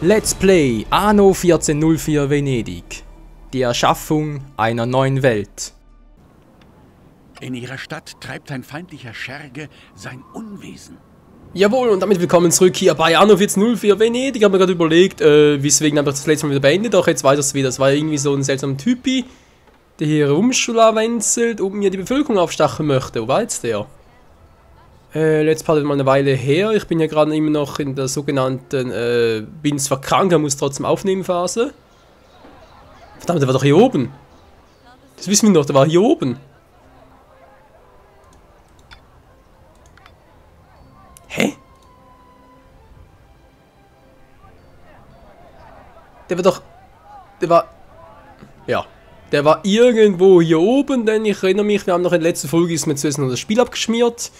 Let's Play Anno 1404 Venedig. Die Erschaffung einer neuen Welt. In ihrer Stadt treibt ein feindlicher Scherge sein Unwesen. Jawohl, und damit willkommen zurück hier bei Anno 1404 Venedig. Ich habe mir gerade überlegt, weswegen habe ich das letzte Mal wieder beendet, doch jetzt weiß ich es wieder. Das war irgendwie so ein seltsamer Typi, der hier rumschlawenzelt und mir die Bevölkerung aufstacheln möchte. Wo war jetzt der? Letztes Part mal eine Weile her. Ich bin ja gerade immer noch in der sogenannten, bin zwar krank, aber muss trotzdem aufnehmen Phase. Verdammt, der war doch hier oben. Das wissen wir noch, der war hier oben. Hä? Der war doch... Der war... Ja. Der war irgendwo hier oben, denn ich erinnere mich, wir haben noch in der letzten Folge ist mir zuerst noch das Spiel abgeschmiert.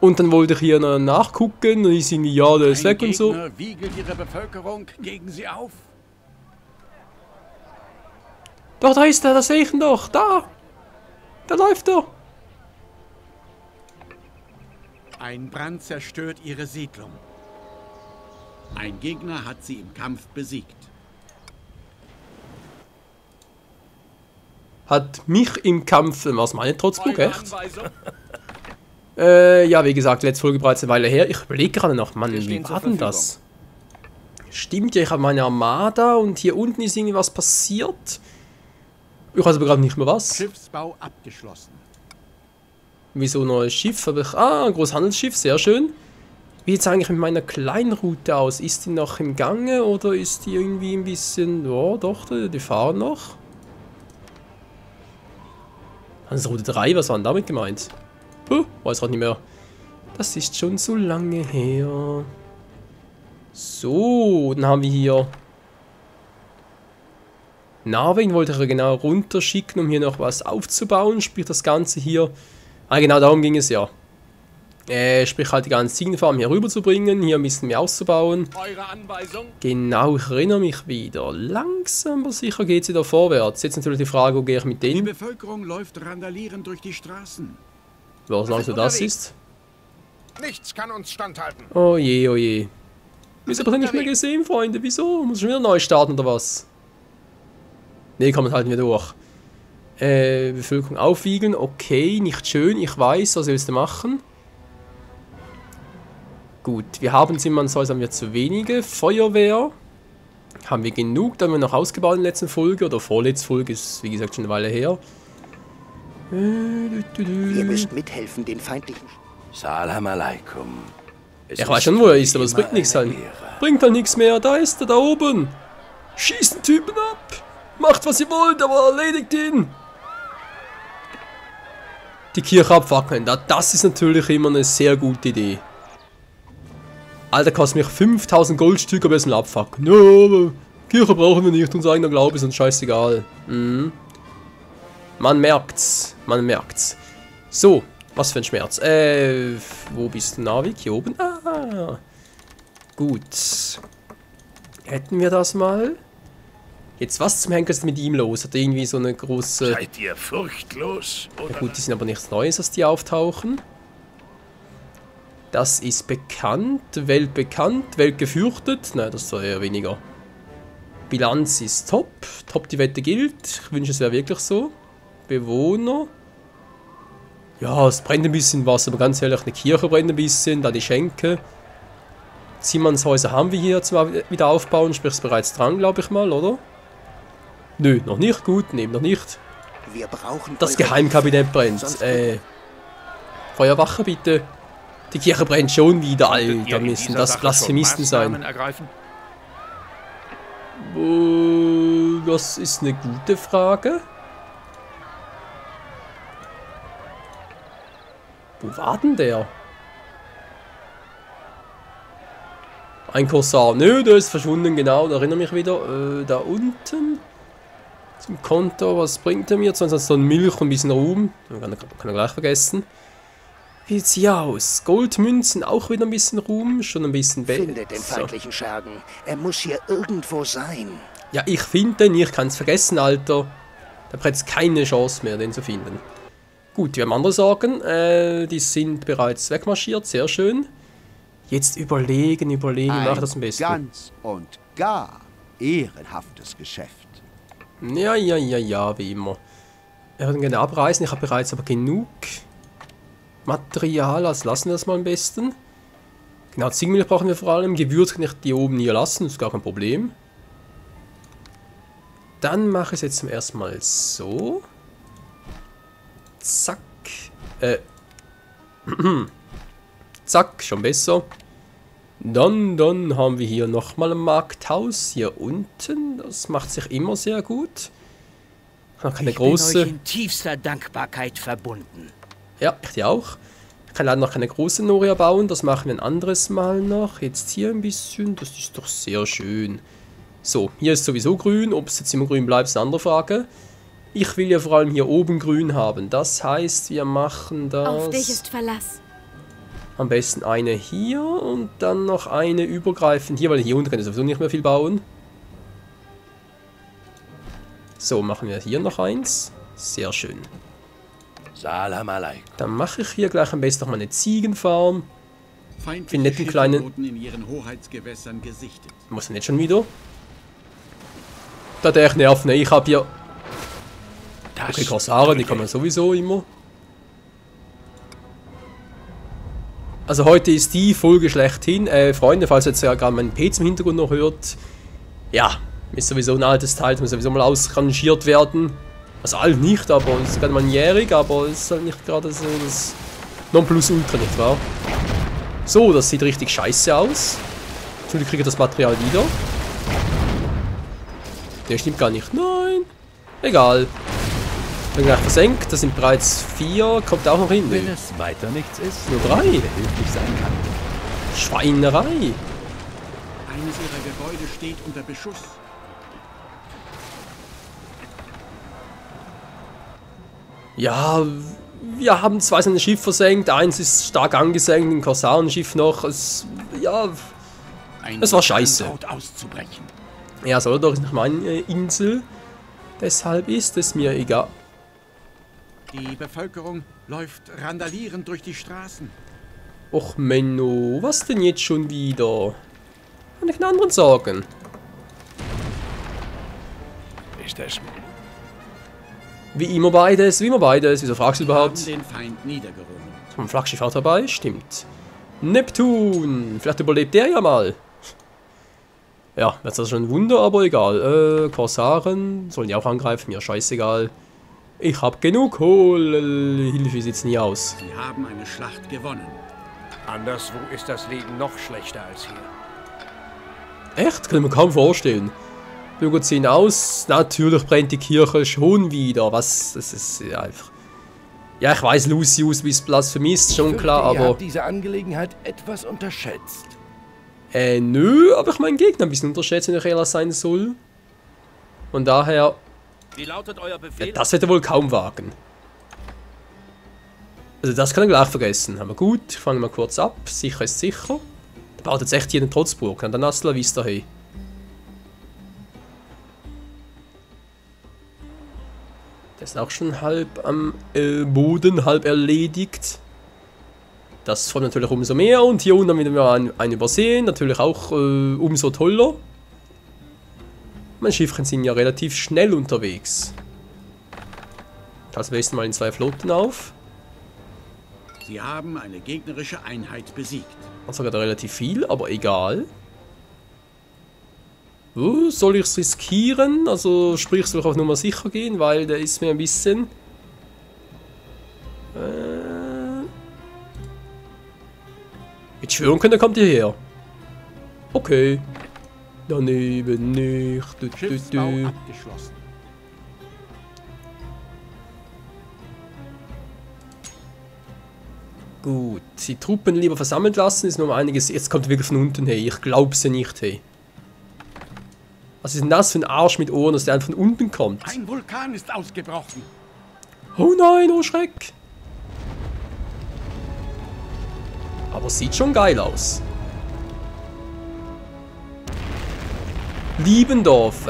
Und dann wollte ich hier noch nachgucken und ich irgendwie, ja, der ist weg und so. Wiegelt ihre Bevölkerung gegen sie auf. Doch, da ist er, das sehe ich ihn doch, da. Da läuft er. Ein Brand zerstört ihre Siedlung. Ein Gegner hat sie im Kampf besiegt. Hat mich im Kampf, was meine Trotzburg, echt? Ja, wie gesagt, letzte Folge bereits eine Weile her. Ich überlege gerade noch, Mann, wie war denn das? Stimmt ja, ich habe meine Armada und hier unten ist irgendwie was passiert. Ich weiß aber gerade nicht mehr was. Schiffsbau abgeschlossen. Wieso ein neues Schiff? Habe ich, ein großes Handelsschiff, sehr schön. Wie sieht es eigentlich mit meiner kleinen Route aus? Ist die noch im Gange oder ist die irgendwie ein bisschen... Ja, doch, die fahren noch. Handelsroute 3, was war denn damit gemeint? Puh, weiß gerade nicht mehr. Das ist schon so lange her. So, dann haben wir hier... Narvin wollte ich genau runterschicken, um hier noch was aufzubauen. Sprich das Ganze hier... Ah, genau darum ging es ja. Sprich halt die ganze Ziegenfarm hier rüber zu bringen, hier ein bisschen mehr auszubauen. Eure Anweisung? Genau, ich erinnere mich wieder. Langsam aber sicher geht es wieder vorwärts. Jetzt natürlich die Frage, wo gehe ich mit Die denen? Bevölkerung läuft randalierend durch die Straßen. Was langsam das ist. Nichts kann uns standhalten. Oh je, oh je. Wir haben doch nicht mehr gesehen, Freunde. Wieso? Muss ich schon wieder neu starten oder was? Ne, kommen halt wieder durch. Bevölkerung aufwiegeln. Okay, nicht schön. Ich weiß, was willst du machen? Gut, wir haben Simmernshäuser, haben wir zu wenige. Feuerwehr haben wir genug. Da haben wir noch ausgebaut in der letzten Folge. Oder vorletzte Folge, ist wie gesagt schon eine Weile her. Ihr müsst mithelfen, den feindlichen... Salam alaikum. Ich weiß schon, wo er ist, aber es bringt nichts halt. Bringt halt nichts mehr. Da ist er, da oben. Schießt den Typen ab. Macht, was ihr wollt, aber erledigt ihn. Die Kirche abfackeln. Das ist natürlich immer eine sehr gute Idee. Alter, kostet mich 5000 Goldstücke, aber es ist ein Abfuck. No, Kirche brauchen wir nicht, unser eigener Glaube ist uns scheißegal. Mhm. Man merkt's, man merkt's. So, was für ein Schmerz. Wo bist du, Navik? Hier oben? Ah, gut. Hätten wir das mal? Jetzt, was zum Henker ist mit ihm los? Hat er irgendwie so eine große... Seid ihr furchtlos? Oder? Ja gut, die sind aber nichts Neues, dass die auftauchen. Das ist bekannt, weltbekannt, weltgefürchtet. Nein, das war eher weniger. Bilanz ist top. Top, die Wette gilt. Ich wünsche, es wäre wirklich so. Bewohner. Ja, es brennt ein bisschen was, aber ganz ehrlich, eine Kirche brennt ein bisschen, da die Schenke. Simmernshäuser haben wir hier zwar wieder aufbauen, sprich es bereits dran, glaube ich mal, oder? Nö, noch nicht, gut, nehmen noch nicht. Wir brauchen Das Geheimkabinett brennt. Feuerwache bitte. Die Kirche brennt schon wieder, Alter, müssen das Blasphemisten sein. Das ist eine gute Frage. Wo war denn der? Ein Korsar. Nö, der ist verschwunden, genau, da erinnere mich wieder. Da unten. Zum Konto, was bringt er mir? Sonst so ein Milch und ein bisschen Ruhm. Kann er gleich vergessen. Wie sieht's hier aus? Goldmünzen, auch wieder ein bisschen Ruhm, schon ein bisschen besser. Findet den feindlichen Schergen. Er muss hier irgendwo sein. Ja, ich finde den, ich kann es vergessen, Alter. Da hat jetzt keine Chance mehr, den zu finden. Gut, wir haben andere Sorgen. Die sind bereits wegmarschiert, sehr schön. Jetzt überlegen, mach das am besten. Ganz und gar ehrenhaftes Geschäft. Ja, wie immer. Wir würden gerne abreisen, ich habe bereits aber genug Material, also lassen wir das mal am besten. Genau, Ziegenmilch brauchen wir vor allem, Gewürz kann ich die oben hier lassen, ist gar kein Problem. Dann mache ich es jetzt zum ersten Mal so. Zack. Zack, schon besser. Dann haben wir hier nochmal ein Markthaus hier unten. Das macht sich immer sehr gut. Noch keine große. Ich bin euch in tiefster Dankbarkeit verbunden. Ja, ich dir auch. Ich kann leider noch keine große Noria bauen. Das machen wir ein anderes Mal noch. Jetzt hier ein bisschen. Das ist doch sehr schön. So, hier ist sowieso grün. Ob es jetzt immer grün bleibt, ist eine andere Frage. Ich will ja vor allem hier oben grün haben. Das heißt, wir machen das... Auf dich ist Verlass. Am besten eine hier und dann noch eine übergreifend hier, weil hier unten kann ich sowieso nicht mehr viel bauen. So, machen wir hier noch eins. Sehr schön. Salam alaikum. Dann mache ich hier gleich am besten noch mal eine Ziegenfarm. Feindliche netten Schiffe kleinen- wurden in ihren Hoheitsgewässern gesichtet. Muss nicht schon wieder. Da der echt nervt, ne? Ich habe hier... Okay, Korsaren, die kann man sowieso immer. Also heute ist die Folge schlechthin. Freunde, falls ihr jetzt ja gerade meinen PC im Hintergrund noch hört. Ja, ist sowieso ein altes Teil, muss sowieso mal ausrangiert werden. Also alt nicht, aber es ist gerade mal jährig, aber es ist halt nicht gerade so das Nonplusultra, nicht wahr? So, das sieht richtig scheiße aus. Natürlich kriege ich das Material wieder. Der stimmt gar nicht. Nein. Egal. Dann gleich versenkt. Das sind bereits 4. Kommt auch noch hin. Wenn es weiter nichts ist, Nur 3. behilflich sein kann. Schweinerei. Eines ihrer Gebäude steht unter Beschuss. Ja, wir haben 2 seine Schiff versenkt. Eins ist stark angesenkt, ein Korsarenschiff noch. Ja, es war scheiße. Droht auszubrechen. Ja, Solodor ist nicht meine Insel. Deshalb ist es mir egal. Die Bevölkerung läuft randalierend durch die Straßen. Och Menno, was denn jetzt schon wieder? Kann ich einen anderen sagen? Ist es? Wie immer beides, Wieso fragst du Wir haben überhaupt? den Feind niedergerungen. Ein Flaggschiff auch dabei? Stimmt. Neptun! Vielleicht überlebt der ja mal. Ja, das ist schon ein Wunder, aber egal. Korsaren sollen ja auch angreifen, mir scheißegal. Ich hab genug Kohle. Hilfe sieht's nie aus. Sie haben eine Schlacht gewonnen. Anderswo ist das Leben noch schlechter als hier. Echt? Kann ich mir kaum vorstellen. Bürger ziehen aus. Natürlich brennt die Kirche schon wieder. Was? Das ist ja einfach... Ja, ich weiß, Lucius bist Blasphemie, ist schon klar, Ihr aber... habt diese Angelegenheit etwas unterschätzt. Nö, aber ich meinen Gegner ein bisschen unterschätzt, wenn ich ehrlich sein soll. Von daher... Wie lautet euer Befehl? Ja, das wird er wohl kaum wagen. Also das kann er gleich vergessen. Aber gut, ich fange mal kurz ab. Sicher ist sicher. Da baut jetzt echt jeden Trotzburg. An der Nassla Vista, hey. Der ist auch schon halb am Boden, halb erledigt. Das freut natürlich umso mehr. Und hier unten haben wir einen übersehen. Natürlich auch umso toller. Meine Schiffchen sind ja relativ schnell unterwegs. Also wir mal in 2 Flotten auf. Sie haben eine gegnerische Einheit besiegt. Also sogar relativ viel, aber egal. Soll ich es riskieren? Also sprich, soll ich auf Nummer sicher gehen, weil der ist mir ein bisschen... Jetzt schwören können, kommt ihr her. Okay. Daneben nicht. Schiffsbau abgeschlossen. Gut, die Truppen lieber versammelt lassen, ist noch mal einiges. Jetzt kommt wirklich von unten, hey. Ich glaub's ja nicht, hey. Was ist denn das für ein Arsch mit Ohren, dass der einfach von unten kommt? Ein Vulkan ist ausgebrochen. Oh nein, oh Schreck. Aber sieht schon geil aus. Liebendorf.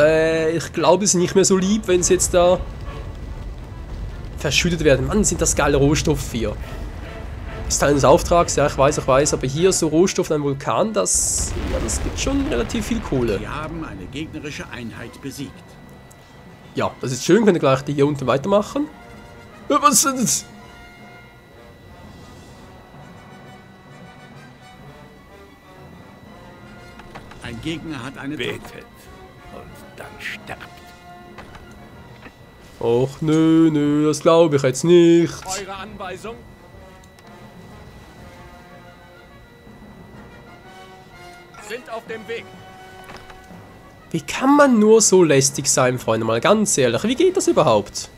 Ich glaube, es ist nicht mehr so lieb, wenn es jetzt da verschüttet werden. Mann, sind das geile Rohstoffe hier. Ist Teil des Auftrags, ja, ich weiß, aber hier so Rohstoff an einem Vulkan, das gibt schon relativ viel Kohle. Sie haben eine gegnerische Einheit besiegt. Ja, das ist schön, können wir gleich die hier unten weitermachen. Was ist das? Ein Gegner hat eine Betet und dann sterbt. Och, nö, das glaube ich jetzt nicht. Eure Anweisung? Sind auf dem Weg. Wie kann man nur so lästig sein, Freunde? Mal ganz ehrlich, wie geht das überhaupt?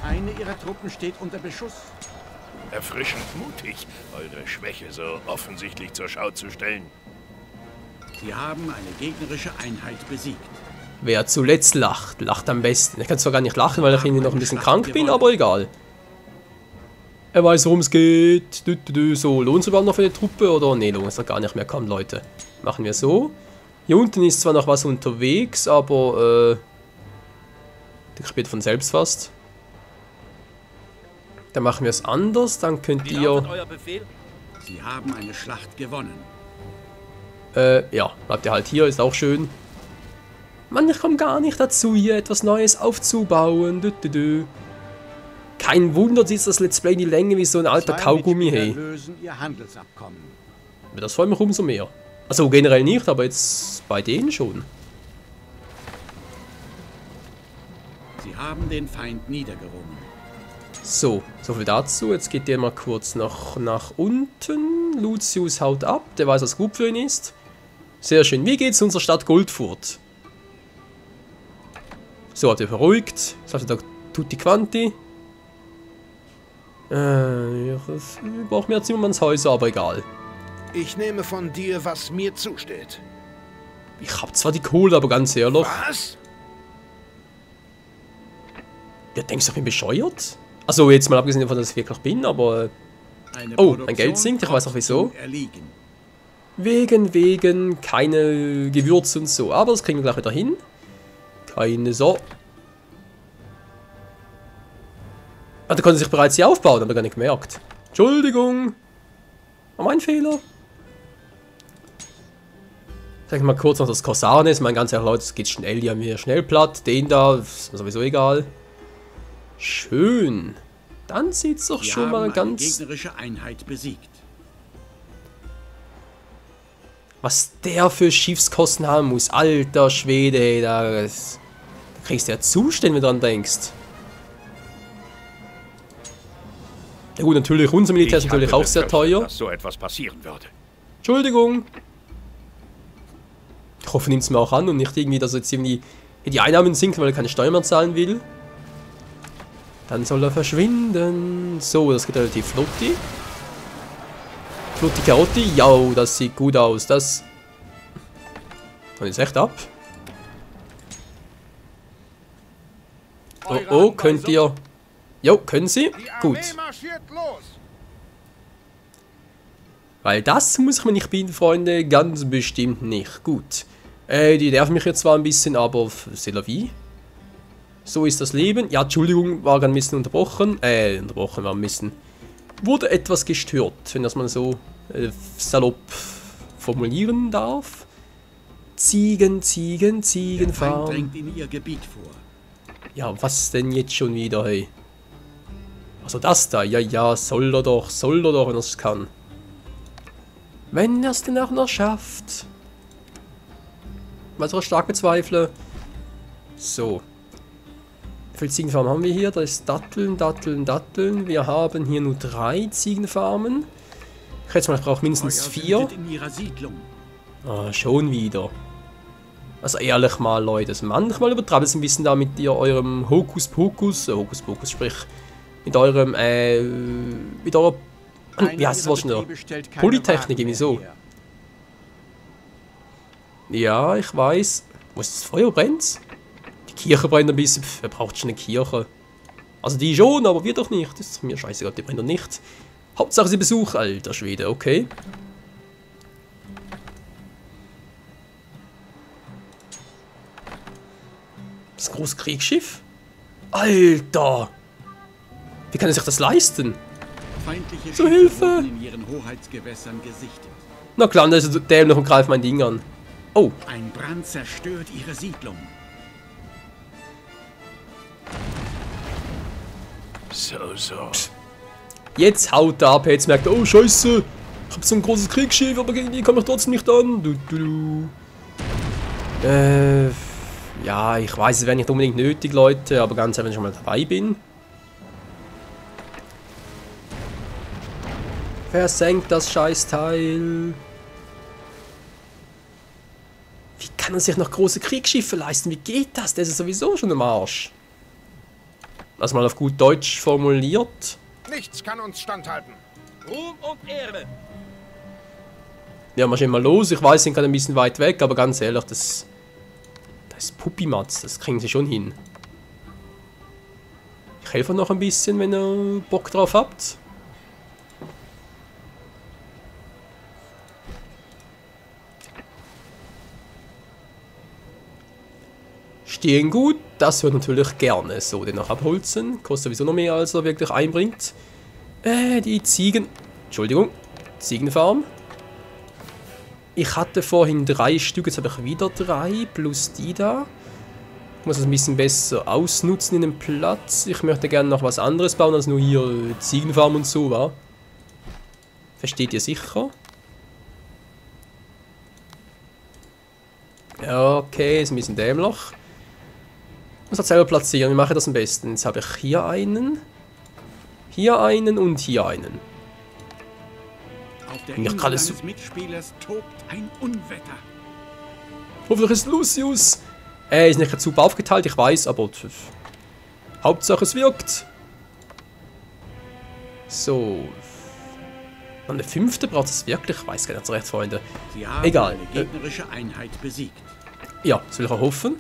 Eine ihrer Truppen steht unter Beschuss. Erfrischend mutig, eure Schwäche so offensichtlich zur Schau zu stellen. Sie haben eine gegnerische Einheit besiegt. Wer zuletzt lacht, lacht am besten. Ich kann zwar gar nicht lachen, weil ich irgendwie noch ein bisschen krank bin, aber egal. Er weiß, worum es geht. So, lohnt es überhaupt noch für die Truppe? Oder? Ne, lohnt es doch gar nicht mehr. Komm, Leute. Machen wir so. Hier unten ist zwar noch was unterwegs, aber das spielt von selbst fast. Dann machen wir es anders. Dann könnt ihr... Euer Befehl? Sie haben eine Schlacht gewonnen. Ja, bleibt ihr halt hier, ist auch schön. Mann, ich komme gar nicht dazu, hier etwas Neues aufzubauen. Kein Wunder, ist das Let's Play die Länge wie so ein alter Kaugummi, hey. Lösen ihr Handelsabkommen. Das freut mich umso mehr. Also generell nicht, aber jetzt bei denen schon. Sie haben den Feind niedergerungen. So, soviel dazu. Jetzt geht der mal kurz nach unten. Lucius haut ab, der weiß, was gut für ihn ist. Sehr schön. Wie geht's unserer Stadt Goldfurt? So, habt ihr beruhigt. Sagt da Tutti Quanti. Ich brauche mehr Zimmermanns Häuser, aber egal. Ich nehme von dir, was mir zusteht. Ich hab zwar die Kohle, aber ganz ehrlich. Was? Ja, denkst du, ich bin bescheuert? Also jetzt mal abgesehen davon, dass ich wirklich bin, aber... Oh, mein Geld sinkt, ich weiß auch wieso. Wegen keine Gewürze und so. Aber das kriegen wir gleich wieder hin. Keine so. Ah, da konnte sich bereits hier aufbauen, aber gar nicht gemerkt. Entschuldigung. War mein Fehler. Sag ich mal kurz noch das Korsanes. Mein ganz ehrlich, Leute, es geht schnell. Die haben hier schnell platt. Den da, ist mir sowieso egal. Schön. Dann sieht's doch schon mal ganz... gegnerische Einheit besiegt. Was der für Schiffskosten haben muss. Alter Schwede, ey, da kriegst du ja Zustände, wenn du dran denkst. Ja gut, natürlich, unser Militär ist natürlich auch sehr teuer. Dass so etwas passieren würde. Entschuldigung. Ich hoffe, nimmt es mir auch an und nicht irgendwie, dass er jetzt irgendwie die Einnahmen sinken, weil er keine Steuern mehr zahlen will. Dann soll er verschwinden. So, das geht relativ flotti. Flotti Karotti. Ja, das sieht gut aus. Das... Und jetzt echt ab. Oh, oh, könnt ihr... Jo, können sie? Gut. Weil das muss ich mir nicht bieten, Freunde. Ganz bestimmt nicht. Gut. Die nerven mich jetzt zwar ein bisschen, aber c'est la vie. So ist das Leben. Ja, Entschuldigung, war ein bisschen unterbrochen. Unterbrochen war ein bisschen... Wurde etwas gestört, wenn das mal so salopp formulieren darf. Ziegenfarm. Der Feind drängt in ihr Gebiet vor. Ja, was denn jetzt schon wieder, hey? Also das da, ja, soll er doch, wenn er es kann. Wenn er es denn auch noch schafft. Was ich stark bezweifle. So. Wie viele Ziegenfarmen haben wir hier? Da ist Datteln. Wir haben hier nur 3 Ziegenfarmen. Ich schätze mal, ich brauche mindestens 4. Ah, schon wieder. Also ehrlich mal, Leute. Manchmal übertreibt es ein bisschen da mit eurem Hokuspokus. Hokuspokus, sprich... Mit eurem, mit eurer... Wie heißt das Wort schon? Polytechnik, irgendwie so. Ja, ich weiß. Wo ist das Feuer? Brennt's? Die Kirche brennt ein bisschen. Wer braucht schon eine Kirche? Also die schon, aber wir doch nicht. Das ist mir scheißegal, die brennt doch nicht. Hauptsache sie Besuch, alter Schwede, okay. Das große Kriegsschiff? Alter! Wie kann er sich das leisten? Feindliche Zur Schiffe Hilfe! wurden in ihren Hoheitsgewässern gesichtet. Na klar, da ist der noch und greift mein Ding an. Oh, Ein Brand zerstört ihre Siedlung. So. jetzt haut er ab, jetzt merkt er, oh scheiße, ich hab so ein großes Kriegsschiff, aber gegen die komme ich trotzdem nicht an. Ja, ich weiß, es wäre nicht unbedingt nötig, Leute, aber ganz einfach, wenn ich schon mal dabei bin. Versenkt das Scheißteil. Wie kann er sich noch große Kriegsschiffe leisten? Wie geht das? Der ist sowieso schon am Arsch. Also mal auf gut Deutsch formuliert. Nichts kann uns standhalten. Ruhm und Ehre. Ja, mach mal los. Ich weiß, sind gerade ein bisschen weit weg, aber ganz ehrlich, das ist Puppimatz. Das kriegen sie schon hin. Ich helfe noch ein bisschen, wenn ihr Bock drauf habt. Stehen gut, das wird natürlich gerne so den noch abholzen. Kostet sowieso noch mehr, als er wirklich einbringt. Die Ziegen... Entschuldigung, Ziegenfarm. Ich hatte vorhin 3 Stück, jetzt habe ich wieder 3, plus die da. Ich muss das ein bisschen besser ausnutzen in den Platz. Ich möchte gerne noch was anderes bauen, als nur hier Ziegenfarm und so, wa? Versteht ihr sicher? Ja, okay, ist ein bisschen dämlich. Ich muss das selber platzieren, wie mache ich das am besten? Jetzt habe ich hier einen und hier einen. Auf der Ja, Insel gerade eines so- Mitspielers tobt ein Unwetter. Hoffentlich ist Lucius. Ist nicht super aufgeteilt, ich weiß, aber Hauptsache es wirkt. So. Noch eine 5. braucht es wirklich? Ich weiß gar nicht so recht, Freunde. Sie haben Egal. eine gegnerische Einheit besiegt. Ja, soll ich auch hoffen?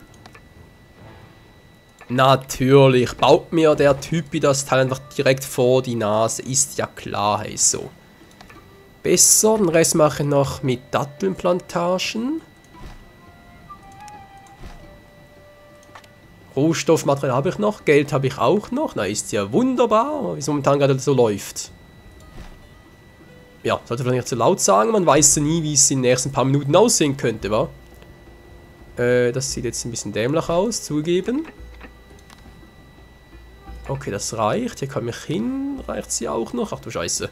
Natürlich. Baut mir der Typi das Teil einfach direkt vor die Nase. Ist ja klar, hey, so. Besser, den Rest mache ich noch mit Dattelnplantagen. Rohstoffmaterial habe ich noch, Geld habe ich auch noch. Na, ist ja wunderbar, wie es momentan gerade so läuft. Ja, sollte vielleicht nicht zu laut sagen, man weiß ja nie, wie es in den nächsten paar Minuten aussehen könnte, wa? Das sieht jetzt ein bisschen dämlich aus, zugeben. Okay, das reicht. Hier komme ich hin. Reicht sie auch noch? Ach du Scheiße.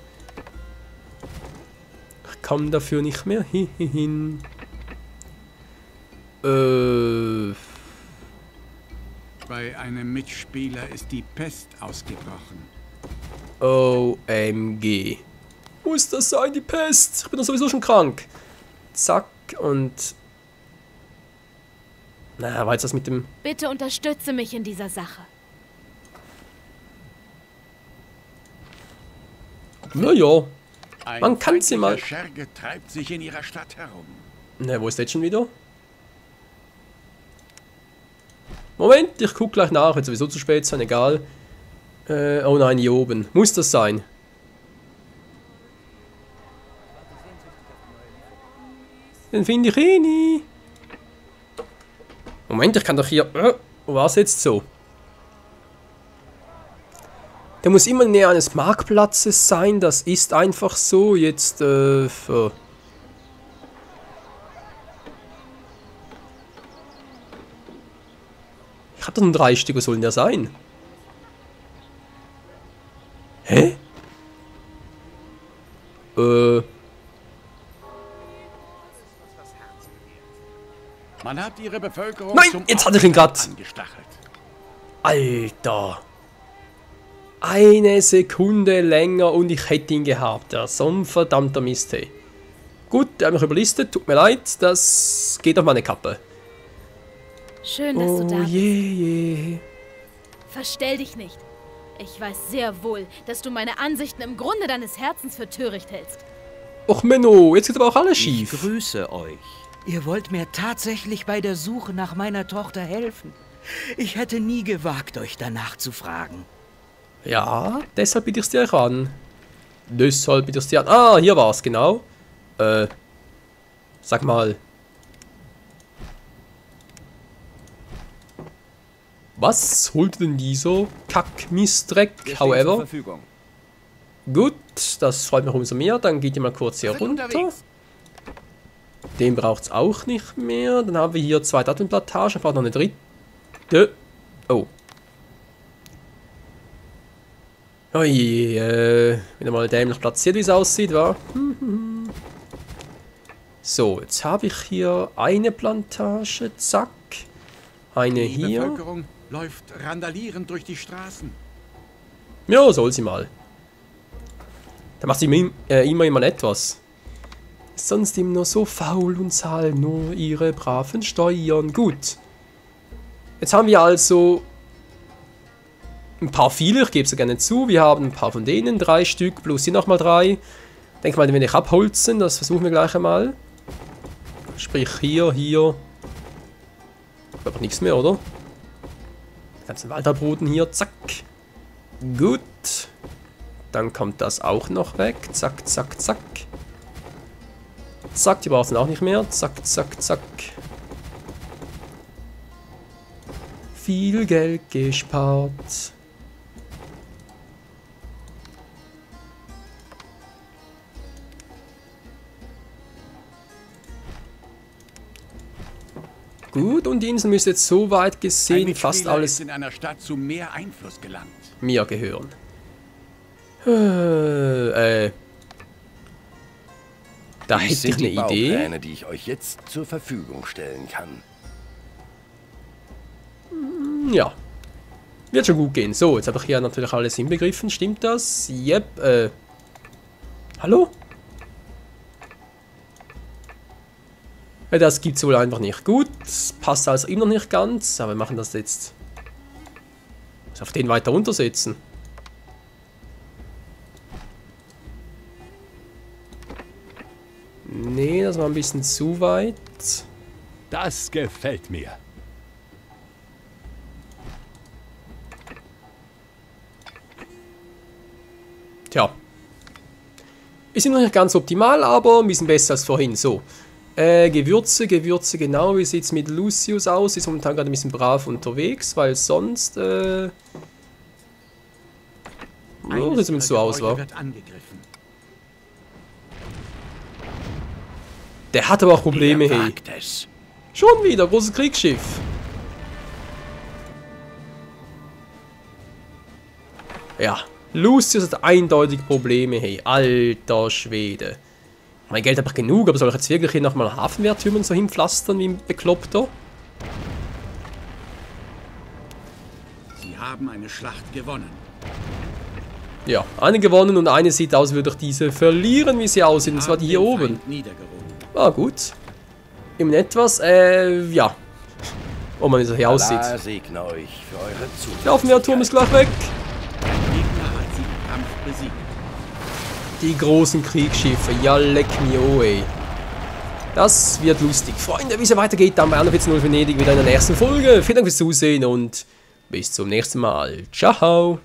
Ich komme dafür nicht mehr hin. Bei einem Mitspieler ist die Pest ausgebrochen. OMG. Muss das sein, die Pest? Ich bin doch sowieso schon krank. Zack und... Na, war jetzt das mit dem... Bitte unterstütze mich in dieser Sache. Naja. Ein Man kann sie mal... feindlicher Scherge treibt sich in ihrer Stadt herum. Ne, wo ist der jetzt schon wieder? Moment, ich guck gleich nach. Wird sowieso zu spät sein, egal. Oh nein, hier oben. Muss das sein? Den finde ich eh nie. Moment, ich kann doch hier... wo war es jetzt so? Der muss immer näher eines Marktplatzes sein. Das ist einfach so. Jetzt, Ich hab doch nur 3 Stück, was soll denn der sein? Hä? Man hat ihre Bevölkerung Nein, zum jetzt hatte ich ihn grad. angestachelt. Alter. Eine Sekunde länger und ich hätte ihn gehabt. Ja, so ein verdammter Mist, hey. Gut, der hat mich überlistet. Tut mir leid, das geht auf meine Kappe. Schön, dass du da Oh bist. je. Verstell dich nicht. Ich weiß sehr wohl, dass du meine Ansichten im Grunde deines Herzens für töricht hältst. Och Menno, jetzt geht aber auch alles Ich schief. grüße euch. Ihr wollt mir tatsächlich bei der Suche nach meiner Tochter helfen. Ich hätte nie gewagt, euch danach zu fragen. Ja, deshalb biete ich es dir an. Deshalb biete ich es dir an. Ah, hier war es, genau. Sag mal. Was holt denn dieser Kackmistdreck? However. Gut, das freut mich umso mehr. Dann geht ihr mal kurz hier runter. Den braucht es auch nicht mehr. Dann haben wir hier 2 Dattelplantagen. Braucht noch eine dritte. Oh. Ui, wieder mal dämlich platziert, wie es aussieht, wa? So, jetzt habe ich hier eine Plantage. Zack. Eine hier. Die Bevölkerung läuft randalierend durch die Straßen. Ja, soll sie mal. Da macht sie immer etwas. Sonst immer nur so faul und zahlen nur ihre braven Steuern. Gut. Jetzt haben wir also ein paar viele, ich gebe es gerne zu. Wir haben ein paar von denen, 3 Stück, plus hier nochmal 3. Denk mal, wenn ich abholzen, das versuchen wir gleich einmal. Sprich hier. Aber nichts mehr, oder? Den ganzen Wald abroden hier, zack. Gut. Dann kommt das auch noch weg. Zack, zack, zack. Zack, die brauchen auch nicht mehr. Zack, zack, zack. Viel Geld gespart. Gut, und die Insel müsste jetzt so weit gesehen fast alles in einer Stadt zu mehr Einfluss gelangt. Mir gehören. Da hätte ich eine Idee. Baupläne, die ich euch jetzt zur Verfügung stellen kann. Ja. Wird schon gut gehen. So, jetzt habe ich hier natürlich alles inbegriffen. Stimmt das? Yep. Hallo? Das gibt's wohl einfach nicht. Gut, passt also immer noch nicht ganz, aber wir machen das jetzt. Muss auf den weiter runtersetzen. Nee, das war ein bisschen zu weit. Das gefällt mir. Tja. Ist noch nicht ganz optimal, aber ein bisschen besser als vorhin. So. Gewürze, genau. Wie sieht es mit Lucius aus? Ist momentan gerade ein bisschen brav unterwegs, weil sonst, sieht es so aus, wa? Der hat aber auch Probleme, hey. Schon wieder, großes Kriegsschiff. Ja, Lucius hat eindeutig Probleme, hey. Alter Schwede. Mein Geld habe ich genug, aber soll ich jetzt wirklich hier nochmal Hafenwehrtürmen so hinpflastern wie ein Bekloppter? Sie haben eine Schlacht gewonnen. Ja, eine gewonnen und eine sieht aus, würde ich diese verlieren, wie sie aussieht. Und zwar die hier oben. Ah, gut. Im etwas, ja. Oh man, wie es hier aussieht. Der Hafenwehrturm ist gleich weg. Der Gegner hat sie im Kampf besiegt. Die großen Kriegsschiffe, ja leck mir oh ey. Das wird lustig. Freunde, wie es weitergeht, dann bei 41.0 Venedig wieder in der nächsten Folge. Vielen Dank fürs Zusehen und bis zum nächsten Mal. Ciao.